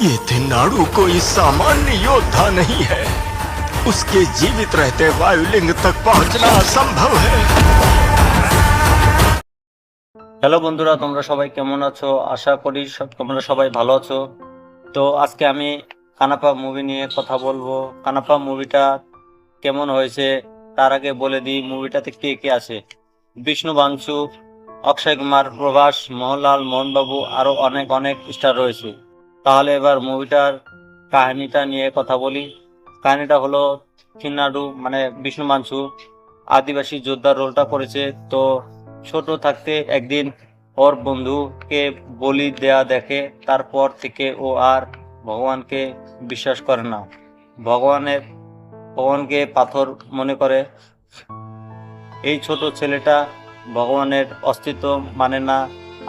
ये थिन्नाडु कोई सामान्य योद्धा नहीं है। उसके जीवित रहते वायुलिंग तक पहुंचना असंभव है। হ্যালো বন্ধুরা, তোমরা সবাই কেমন আছো? আশা করি তোমরা সবাই ভালো আছো। তো আজকে আমি কানাপা মুভি নিয়ে কথা বলবো। কানাপা মুভিটা কেমন হয়েছে তার আগে বলে দিই মুভিটাতে কে কে আছে। বিষ্ণু বাঞ্চু, অক্ষয় কুমার, প্রভাস, মোহনলাল, মোহনবাবু, আরো অনেক অনেক স্টার রয়েছে। তাহলে এবার মুভিটার কাহিনীটা নিয়ে কথা বলি। কাহিনীটা হলো থিন্নাডু মানে বিষ্ণু বাঞ্চু আদিবাসী যোদ্ধার রোলটা করেছে। তো ছোট থাকতে একদিন ওর বন্ধুকে বলি দেয়া দেখে, তারপর থেকে ও আর ভগবানকে বিশ্বাস করে না। ভগবানকে পাথর মনে করে। এই ছোট ছেলেটা ভগবানের অস্তিত্ব মানে না।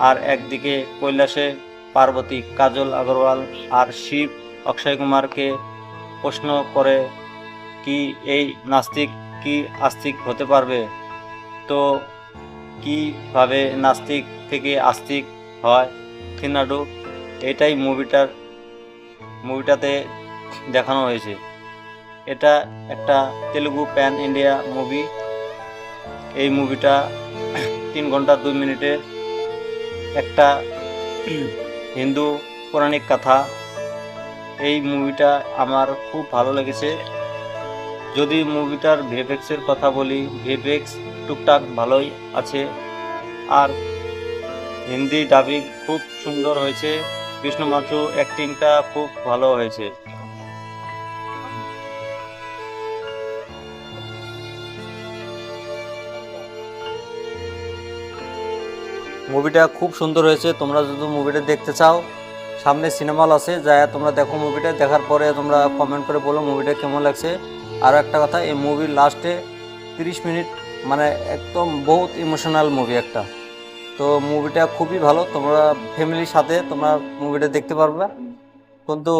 আর একদিকে কৈলাসে পার্বতী, কাজল আগরওয়াল আর শিব অক্ষয় কুমারকে প্রশ্ন করে কি এই নাস্তিক কি আস্তিক হতে পারবে। তো কিভাবে নাস্তিক থেকে আস্তিক হয় থিন্নাডু, এটাই মুভিটাতে দেখানো হয়েছে। এটা একটা তেলুগু প্যান ইন্ডিয়া মুভি। এই মুভিটা 3 ঘন্টা 2 মিনিটের একটা হিন্দু পৌরাণিক কথা। এই মুভিটা আমার খুব ভালো লেগেছে। যদি মুভিটার ভিএফএক্সের কথা বলি, ভিএফএক্স টুকটাক ভালোই আছে। আর হিন্দি ডাবিং খুব সুন্দর হয়েছে। বিষ্ণু বাঞ্চু অ্যাক্টিংটা খুব ভালো হয়েছে। মুভিটা খুব সুন্দর হয়েছে। তোমরা যদি মুভিটা দেখতে চাও, সামনে সিনেমা হল আছে, যায় তোমরা দেখো মুভিটা। দেখার পরে তোমরা কমেন্ট করে বলো মুভিটা কেমন লাগছে। আর একটা কথা, এই মুভির লাস্টে 30 মিনিট মানে একদম বহুত ইমোশনাল মুভি একটা। তো মুভিটা খুবই ভালো, তোমরা ফ্যামিলির সাথে তোমরা মুভিটা দেখতে পারবে। কিন্তু